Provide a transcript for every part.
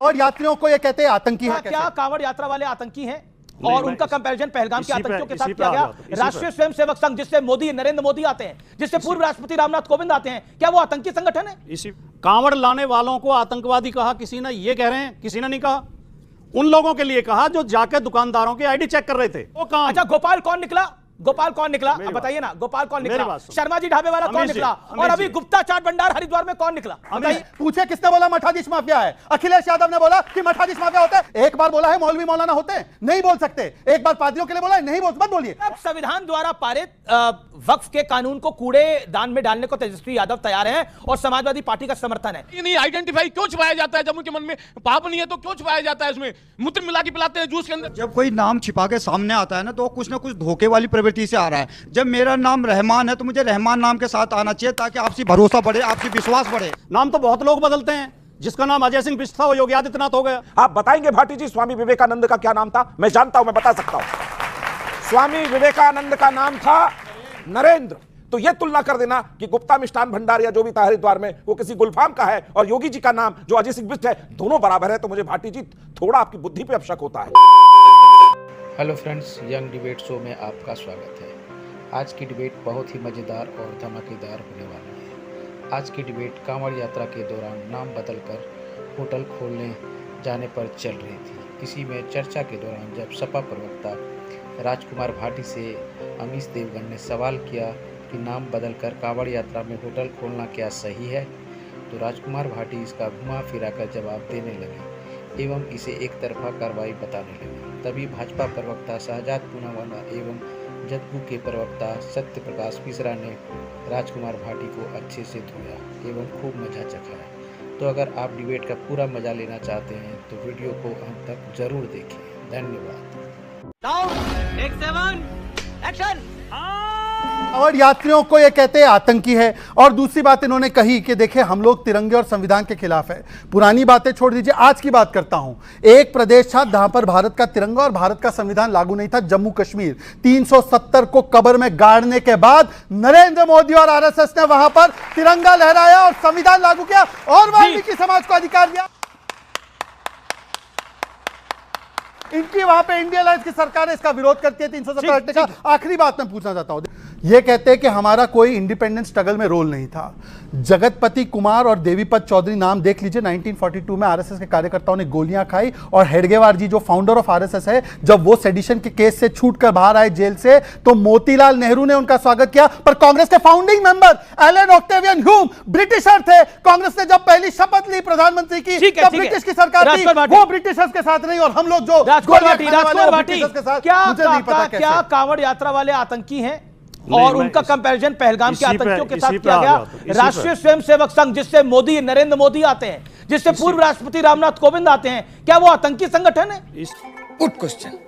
और यात्रियों को ये कहते हैं आतंकी है। क्या कांवड़ यात्रा वाले आतंकी हैं? और उनका कंपैरिजन पहलगाम के आतंकियों के साथ किया गया। राष्ट्रीय स्वयंसेवक संघ, जिससे नरेंद्र मोदी आते हैं, जिससे पूर्व राष्ट्रपति रामनाथ कोविंद आते हैं, क्या वो आतंकी संगठन है? इसी कांवड़ लाने वालों को आतंकवादी कहा किसी ने, ये कह रहे हैं, किसी ने नहीं कहा। उन लोगों के लिए कहा जो जाकर दुकानदारों की आईडी चेक कर रहे थे। वो काम। अच्छा, गोपाल कौन निकला? गोपाल कौन निकला? अब बताइए ना, गोपाल कौन निकला? शर्मा जी ढाबे वाला कौन निकला? और अभी गुप्ता चाट भंडार हरिद्वार में कौन निकला? पूछे किसने बोला मठाधीश माफिया है? अखिलेश यादव ने बोला कि मठाधीश माफिया होते हैं। एक बार बोला है मौलवी मौलाना होते हैं, नहीं बोल सकते। एक बार पादरियों के लिए बोला है, नहीं बोल, मत बोलिए। अब संविधान द्वारा पारित वक्फ के कानून को कूड़े दान में डालने को तेजस्वी यादव तैयार हैं और समाजवादी पार्टी का समर्थन है। नहीं आइडेंटिफाई क्यों छुपाया जाता है? जम्मू के मन में पाप नहीं है तो क्यों छुपाया जाता है? उसमें मूत्र मिला के पिलाते हैं जूस के अंदर। जब कोई नाम छिपा के सामने आता है ना, तो कुछ ना कुछ धोखे वाली प्रवृत्ति से आ रहा है। जब मेरा नाम रहमान है तो मुझे रहमान नाम के साथ आना चाहिए, ताकि आपसी भरोसा बढ़े, आपसी विश्वास बढ़े। नाम तो बहुत लोग बदलते हैं। जिसका नाम अजय सिंह बिष्ट था वो योगी आदित्यनाथ हो गया। आप बताएंगे भाटी जी स्वामी विवेकानंद का क्या नाम था? मैं जानता हूं, मैं बता सकता हूं। स्वामी विवेकानंद का नाम था नरेंद्र। तो यह तुलना कर देना कि गुप्ता मिष्ठान भंडार या जो भी था हरिद्वार में, वो किसी गुलफाम का है, और योगी जी का नाम जो अजय सिंह बिष्ट है, दोनों बराबर है। तो मुझे भाटी जी थोड़ा आपकी बुद्धि पे अब शक होता है। Hello friends, young debate show में आपका स्वागत है। आज की डिबेट बहुत ही मज़ेदार और धमाकेदार होने वाली है। आज की डिबेट कांवड़ यात्रा के दौरान नाम बदलकर होटल खोलने जाने पर चल रही थी। इसी में चर्चा के दौरान जब सपा प्रवक्ता राजकुमार भाटी से अमीश देवगन ने सवाल किया कि नाम बदलकर कांवड़ यात्रा में होटल खोलना क्या सही है, तो राजकुमार भाटी इसका घुमा फिरा कर जवाब देने लगे एवं इसे एक तरफा कार्रवाई बताने लगे। तभी भाजपा प्रवक्ता शहजाद पूनावाला एवं जदयू के प्रवक्ता सत्य प्रकाश मिश्रा ने राजकुमार भाटी को अच्छे से धोया एवं खूब मजा चखाया। तो अगर आप डिबेट का पूरा मजा लेना चाहते हैं तो वीडियो को अंत तक जरूर देखें। धन्यवाद। और यात्रियों को ये कहते हैं आतंकी है। और दूसरी बात इन्होंने कही कि देखिए हम लोग तिरंगे और संविधान के खिलाफ है। पुरानी बातें छोड़ दीजिए, आज की बात करता हूं। एक प्रदेश था जहां पर भारत का तिरंगा और भारत का संविधान लागू नहीं था, जम्मू कश्मीर। 370 को कब्र में गाड़ने के बाद नरेंद्र मोदी और आरएसएस ने वहां पर तिरंगा लहराया और संविधान लागू किया और वाल्मीकि समाज को अधिकार दिया। इनकी वहां पे इंडिया अलायंस की सरकार इसका विरोध करती है 370 हटने का। आखिरी बात मैं पूछना चाहता हूं, ये कहते हैं कि हमारा कोई इंडिपेंडेंस स्ट्रगल में रोल नहीं था। जगतपति कुमार और देवीपत चौधरी नाम देख लीजिए। 1942 में आरएसएस के कार्यकर्ताओं ने गोलियां खाई और हेडगेवार जी जो फाउंडर ऑफ आरएसएस है, जब वो सेडिशन के केस से छूटकर बाहर आए जेल से, तो मोतीलाल नेहरू ने उनका स्वागत किया। पर कांग्रेस के founding member Allan Octavian Hume Britisher थे। कांग्रेस ने जब पहली शपथ ली प्रधानमंत्री की, तब ब्रिटिश की सरकार थी, वो ब्रिटिशर्स के साथ नहीं। और हम लोग जो क्या कांवड़ यात्रा वाले आतंकी हैं? और उनका कंपैरिजन पहलगाम के आतंकियों के साथ किया गया। राष्ट्रीय स्वयंसेवक संघ, जिससे नरेंद्र मोदी आते हैं, जिससे पूर्व राष्ट्रपति रामनाथ कोविंद आते हैं, क्या वो आतंकी संगठन है? Good question,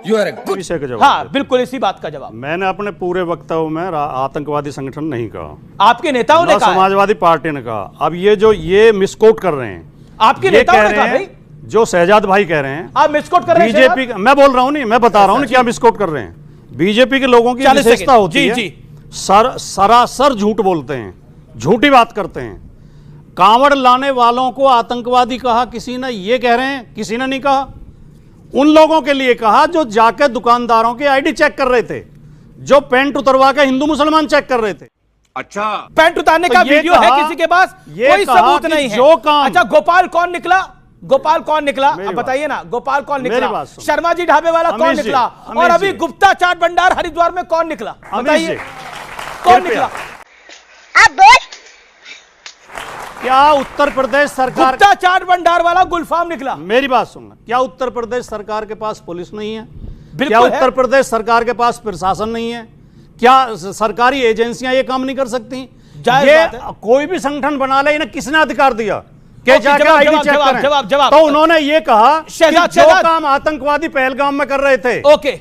you are a good. विषय का जवाब। हाँ, बिल्कुल इसी बात का जवाब। मैंने अपने पूरे वक्तव्य में आतंकवादी संगठन नहीं कहा। आपके नेताओं ने कहा, समाजवादी पार्टी ने कहा। अब ये मिसकोट कर रहे हैं। आपके नेताओं ने कहा भाई, जो शहजाद भाई कह रहे हैं आप मिसकोट कर रहे हैं। बीजेपी, मैं बोल रहा हूं, नहीं मैं बता रहा हूं क्या मिसकोट कर रहे हैं। बीजेपी के लोगों की विशेषता होती है सरासर झूठ बोलते हैं, झूठी बात करते हैं। कांवड़ लाने वालों को आतंकवादी कहा किसी ने, ये कह रहे हैं, किसी ने नहीं कहा। उन लोगों के लिए कहा जो जाकर दुकानदारों की आईडी चेक कर रहे थे, जो पैंट उतरवा के हिंदू मुसलमान चेक कर रहे थे। अच्छा, पैंट उतारने का वीडियो है किसी के पास? कोई सबूत नहीं है। जो काम। अच्छा, गोपाल कौन निकला? गोपाल कौन निकला? अब बताइए ना, गोपाल कौन निकला? शर्मा जी ढाबे वाला कौन निकला? और अभी गुप्ता चाट भंडार हरिद्वार में कौन निकला? बताइए कौन निकला? आप बोल। क्या उत्तर प्रदेश सरकार गुप्ता चाट भंडार वाला गुलफाम निकला? मेरी बात सुनना, क्या उत्तर प्रदेश सरकार के पास पुलिस नहीं है? बिल्कुल क्या उत्तर है। प्रदेश सरकार के पास प्रशासन नहीं है? क्या सरकारी एजेंसियां ये काम नहीं कर सकती? ये कोई भी संगठन बना ले, इन्हें किसने अधिकार दिया? तो उन्होंने ये कहा कि जो काम आतंकवादी पहलगाम में कर रहे थे,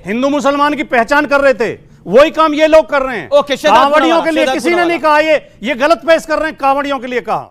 हिंदू मुसलमान की पहचान कर रहे थे, वही काम ये लोग कर रहे हैं। कांवड़ियों के लिए किसी ने नहीं कहा। ये गलत पेश कर रहे हैं, कांवड़ियों के लिए कहा।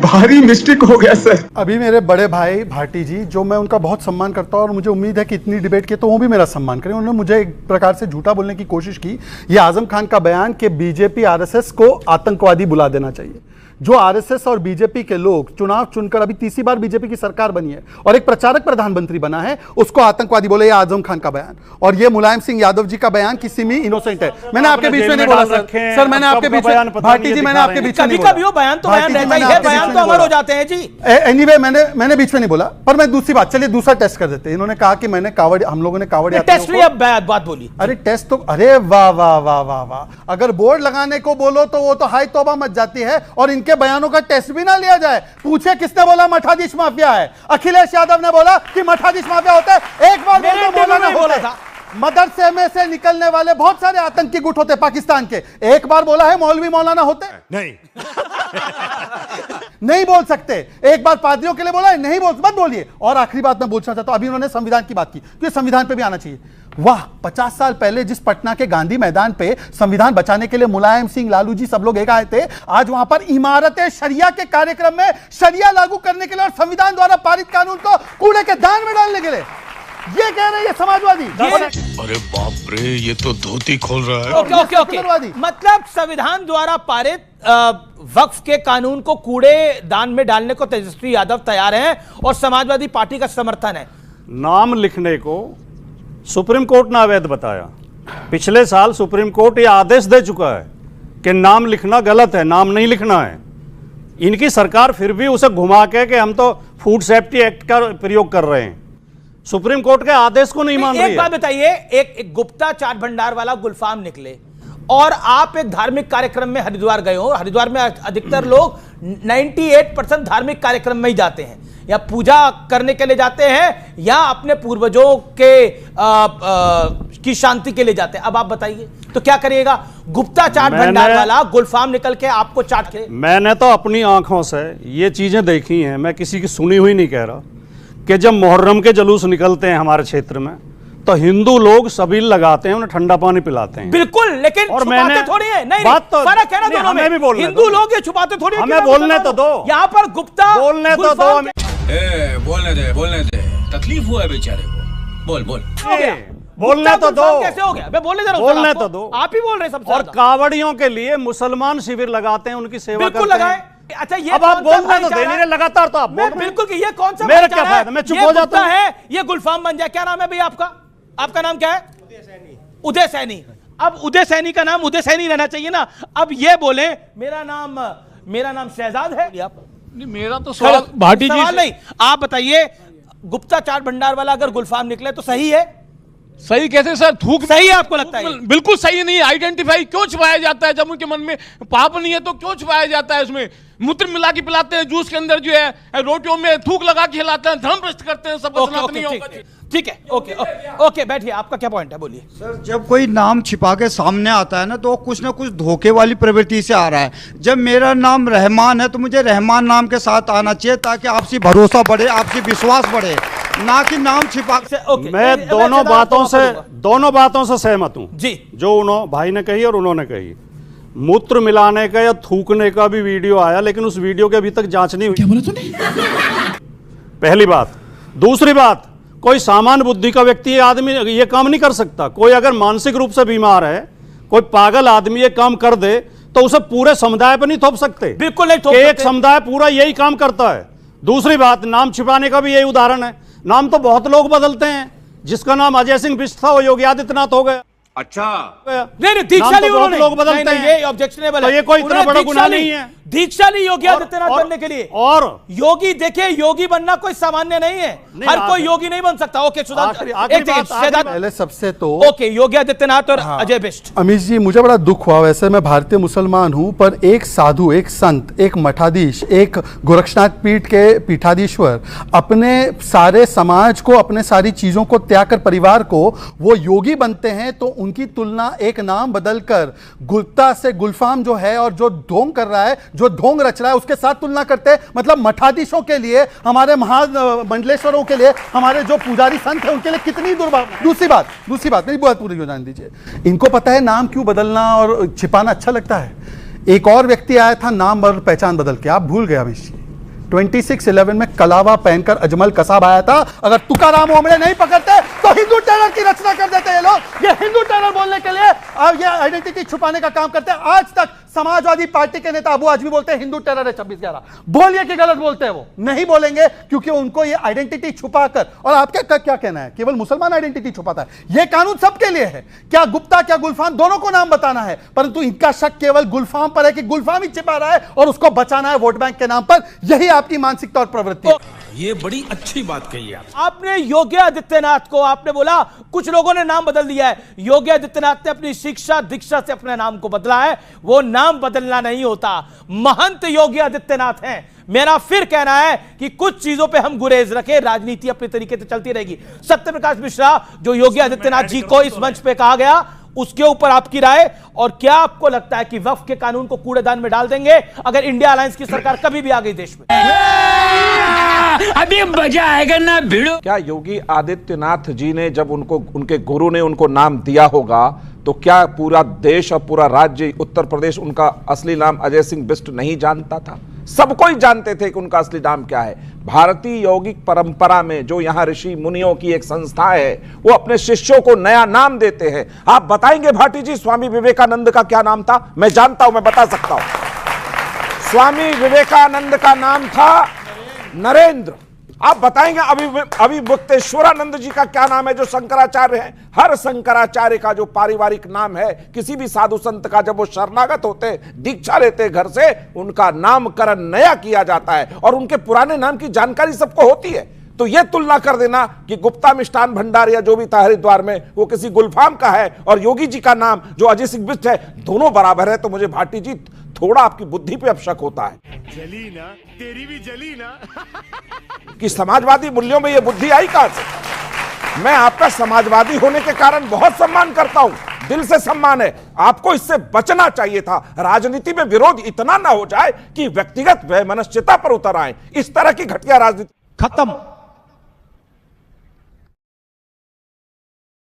भारी मिस्टेक हो गया सर। अभी मेरे बड़े भाई भाटी जी, जो मैं उनका बहुत सम्मान करता हूं और मुझे उम्मीद है कि इतनी डिबेट के तो वो भी मेरा सम्मान करें, उन्होंने मुझे एक प्रकार से झूठा बोलने की कोशिश की। ये आजम खान का बयान कि बीजेपी आरएसएस को आतंकवादी बुला देना चाहिए। जो आरएसएस और बीजेपी के लोग चुनाव चुनकर अभी तीसरी बार बीजेपी की सरकार बनी है और एक प्रचारक प्रधानमंत्री बना है, उसको आतंकवादी बोले। ये आजम खान का बयान और ये मुलायम सिंह यादव जी का बयान किसी में इनोसेंट है। मैंने आपके बीच में नहीं बोला सर, मैंने आपके बीच में, भाटी जी मैंने आपके बीच में नहीं बोला। कभी वो बयान तो बयान रहता ही है, बयान तो अमर हो जाते हैं जी। एनीवे मैंने बीच में नहीं बोला, पर मैं दूसरी बात, चलिए दूसरा टेस्ट कर देते हैं। इन्होंने कहा कि मैंने कावड़, हम लोगों ने कावड़ टेस्ट लिया, बात बोली। अरे टेस्ट तो, अरे वाह वाह वाह वाह वाह, अगर बोर्ड लगाने को बोलो तो वो तो हाई तौबा मच जाती है। और इनके बयानों का टेस्ट भी ना लिया जाए। पूछे किसने बोला मठाधीश माफिया है? अखिलेश यादव ने बोला कि मठाधीश माफिया होता है। एक बार बोला था मदरसे में से निकलने वाले बहुत सारे आतंकी गुट होते पाकिस्तान के। एक बार बोला है मौलवी मौलाना होते? नहीं नहीं बोल सकते। एक बार पादरियों के लिए बोला है? नहीं बोल, मत बोलिए। और आखिरी बात मैं पूछना चाहता हूं, अभी उन्होंने संविधान की बात की, तो संविधान पे भी आना चाहिए। वाह, 50 साल पहले जिस पटना के गांधी मैदान पे संविधान बचाने के लिए मुलायम सिंह, लालू जी सब लोग एक आए थे, आज वहां पर इमारत शरिया के कार्यक्रम में शरिया लागू करने के लिए और संविधान द्वारा पारित कानून को कूड़े के दान में डालने के लिए ये कह रहे हैं समाजवादी। अरे बाप रे, ये तो धोती खोल रहा है। ओके। मतलब संविधान द्वारा पारित वक्फ के कानून को कूड़े दान में डालने को तेजस्वी यादव तैयार हैं और समाजवादी पार्टी का समर्थन है। नाम लिखने को सुप्रीम कोर्ट ने अवैध बताया। पिछले साल सुप्रीम कोर्ट ये आदेश दे चुका है कि नाम लिखना गलत है, नाम नहीं लिखना है। इनकी सरकार फिर भी उसे घुमा के कि हम तो फूड सेफ्टी एक्ट का प्रयोग कर रहे हैं, सुप्रीम कोर्ट के आदेश को नहीं मान रही है। एक बात बताइए, एक गुप्ता चाट भंडार वाला गुलफाम निकले और आप एक धार्मिक कार्यक्रम में हरिद्वार गए हो। हरिद्वार में अधिकतर लोग 98% धार्मिक कार्यक्रम में ही जाते हैं, या पूजा करने के लिए जाते हैं या अपने पूर्वजों के की शांति के लिए जाते हैं। अब आप बताइए तो क्या करिएगा? गुप्ता चाट भंडार वाला गुलफाम निकल के आपको चाट के। मैंने तो अपनी आंखों से ये चीजें देखी हैं, मैं किसी की सुनी हुई नहीं कह रहा, कि जब मुहर्रम के जुलूस निकलते हैं हमारे क्षेत्र में तो हिंदू लोग सबील लगाते हैं, उन्हें ठंडा पानी पिलाते हैं। बिल्कुल, लेकिन और छुपाते थोड़ी है। नहीं, बात तो फर्क है ना दोनों में। हिंदू लोग ये छुपाते थोड़ी है। हमें बोलने तो दो, यहाँ पर गुप्ता बोलने तो दो। बोलने दे, तकलीफ हुआ है बेचारे को। बोल बोलने तो दो। कैसे हो गया? मैं बोलने दे रहा हूं, बोलने तो दो। आप ही बोल रहे हैं सबसे। और कावड़ियों के लिए मुसलमान शिविर लगाते हैं, उनकी सेवा करते हैं। अच्छा, ये अब आप बोलने तो दे नहीं लगातार, तो आप बोल बिल्कुल कि ये कौन सा मेरा क्या फायदा, मैं चुप हो जाता हूं। है ये गुलफाम बन जाए। क्या नाम है भैया आपका? आपका नाम क्या है? उदय सैनी। अब उदय सैनी का नाम उदय सैनी रहना चाहिए ना। अब ये बोले मेरा नाम शहजाद है। मेरा तो सवाल भाटी जी सवाल नहीं, आप बताइए, गुप्ता चाट भंडार वाला अगर गुलफाम निकले तो सही है? सही कैसे सर? थूक सही है आपको लगता है? बिल्कुल सही नहीं। आइडेंटिफाई क्यों छुपाया जाता है? जब उनके मन में पाप नहीं है तो क्यों छुपाया जाता है? उसमें मूत्र मिला के पिलाते हैं, जूस के अंदर जो है रोटियों में थूक लगा के खिलाते हैं, धर्म भ्रष्ट करते हैं। सब ठीक है, ओके, बैठिए। आपका क्या पॉइंट है, बोलिए। सर, जब कोई नाम छिपा के सामने आता है ना, तो कुछ ना कुछ धोखे वाली प्रवृत्ति से आ रहा है। जब मेरा नाम रहमान है तो मुझे रहमान नाम के साथ आना चाहिए, ताकि आपसी भरोसा बढ़े, आपसी विश्वास बढ़े, ना कि नाम छिपा। मैं दोनों बातों से सहमत हूं जी, जो भाई ने कही और उन्होंने कही। मूत्र मिलाने का या थूकने का भी वीडियो आया, लेकिन उस वीडियो के अभी तक जांच नहीं हुई। क्या बोला तूने? पहली बात। दूसरी बात, कोई सामान्य बुद्धि का व्यक्ति आदमी ये काम नहीं कर सकता। कोई अगर मानसिक रूप से बीमार है, कोई पागल आदमी ये काम कर दे तो उसे पूरे समुदाय पर नहीं थोप सकते। बिल्कुल नहीं थोप सकते। एक समुदाय पूरा यही काम करता है। दूसरी बात, नाम छिपाने का भी यही उदाहरण है। नाम तो बहुत लोग बदलते हैं। जिसका नाम अजय सिंह बिष्ट था वो योगी आदित्यनाथ हो गया। अच्छा, नहीं, दीक्षा ली उन्होंने। लोग बदलते हैं, ये ऑब्जेक्शनेबल है। ये कोई इतना बड़ा गुनाह नहीं है। दीक्षा ली योगी आदित्यनाथ बनने के लिए। और योगी, देखिए, योगी बनना कोई सामान्य नहीं है। हर कोई योगी नहीं बन सकता। ओके, पहले सबसे तो ओके, योगी आदित्यनाथ और अजय बिष्ट। अमीश जी, मुझे बड़ा दुख हुआ। वैसे मैं भारतीय मुसलमान हूं, पर एक साधु, एक संत, एक मठाधीश, एक गोरक्षनाथ पीठ के पीठाधीश्वर अपने सारे समाज को, अपने सारी चीजों को त्याग कर परिवार को वो योगी बनते हैं, तो उनकी तुलना एक नाम बदलकर गुप्ता से गुलफाम जो है और जो ढोंग कर रहा है, जो ढोंग रच रहा है, उसके साथ तुलना करते हैं। मतलब मठाधीशों के लिए, हमारे महामंडलेश्वरों के लिए, हमारे जो पुजारी संत हैं उनके लिए कितनी दुर्भाग्य। दूसरी बात मेरी बात पूरी हो जाने दीजिए। इनको पता है नाम क्यों बदलना और छिपाना अच्छा लगता है। एक और व्यक्ति आया था नाम और पहचान बदल के, आप भूल गए अमीश जी। 26/11 में कलावा पहनकर अजमल कसाब आया था। अगर तुकाराम ओमड़े नहीं पकड़ते तो हिंदू टेरर की रचना कर देते ये लोग। ये हिंदू टेरर बोलने के लिए ये आइडेंटिटी छुपाने का काम करते हैं। आज तक समाजवादी पार्टी के नेता अबू आजमी बोलते हैं हिंदू टेरर है 26/11। बोलिए कि गलत बोलते हैं वो? नहीं बोलेंगे, क्योंकि उनको ये आइडेंटिटी छुपाकर, और आपका क्या कहना है, केवल मुसलमान आइडेंटिटी छुपाता है? ये कानून सबके लिए है। क्या गुप्ता क्या गुलफाम, दोनों को नाम बताना है, परंतु इनका शक केवल गुलफाम पर है कि गुलफाम ही छिपा रहा है और उसको बचाना है वोट बैंक के नाम पर। यही आपकी मानसिकता और प्रवृत्ति है। ये बड़ी अच्छी बात कही आप। आपने योगी आदित्यनाथ को, आपने बोला कुछ लोगों ने नाम बदल दिया है। योगी आदित्यनाथ ने अपनी शिक्षा दीक्षा से अपने नाम को बदला है। वो नाम बदलना नहीं होता, महंत योगी आदित्यनाथ हैं। मेरा फिर कहना है कि कुछ चीजों पे हम गुरेज रखें, राजनीति अपने तरीके से चलती रहेगी। सत्यप्रकाश मिश्रा, जो योगी आदित्यनाथ जी को इस मंच पे कहा गया, उसके ऊपर आपकी राय, और क्या आपको लगता है कि वक्फ के कानून को कूड़ेदान में डाल देंगे अगर इंडिया अलायंस की सरकार कभी भी आ गई देश में? अभी मजा आएगा ना भिड़ो। क्या योगी आदित्यनाथ जी ने जब उनके गुरु ने उनको नाम दिया होगा, तो क्या पूरा देश और पूरा राज्य उत्तर प्रदेश उनका असली नाम अजय सिंह बिष्ट नहीं जानता था? सब कोई जानते थे कि उनका असली नाम क्या है। भारतीय यौगिक परंपरा में जो यहां ऋषि मुनियों की एक संस्था है, वो अपने शिष्यों को नया नाम देते हैं। आप बताएंगे भाटी जी स्वामी विवेकानंद का क्या नाम था? मैं जानता हूं, मैं बता सकता हूं। स्वामी विवेकानंद का नाम था नरेंद्र। आप बताएंगे अभी मुक्तेश्वरानंद जी का क्या नाम है, जो शंकराचार्य हैं? हर शंकराचार्य का जो पारिवारिक नाम है, किसी भी साधु संत का जब वो शरणागत होते, दीक्षा लेते घर से, उनका नामकरण नया किया जाता है और उनके पुराने नाम की जानकारी सबको होती है। तो ये तुलना कर देना कि गुप्ता मिष्ठान भंडार या जो भी था हरिद्वार में, वो किसी गुलफाम का है और योगी जी का नाम जो अजय सिंह बिष्ट है, दोनों बराबर है, तो मुझे भाटी जी थोड़ा आपकी बुद्धि पे अब शक होता है। जली ना, तेरी भी जली ना। कि समाजवादी मूल्यों में ये बुद्धि आई कहां से? मैं आपका समाजवादी होने के कारण बहुत सम्मान करता हूं, दिल से सम्मान है। आपको इससे बचना चाहिए था। राजनीति में विरोध इतना ना हो जाए कि व्यक्तिगत वैमनस्यता पर उतर आए। इस तरह की घटिया राजनीति खत्म।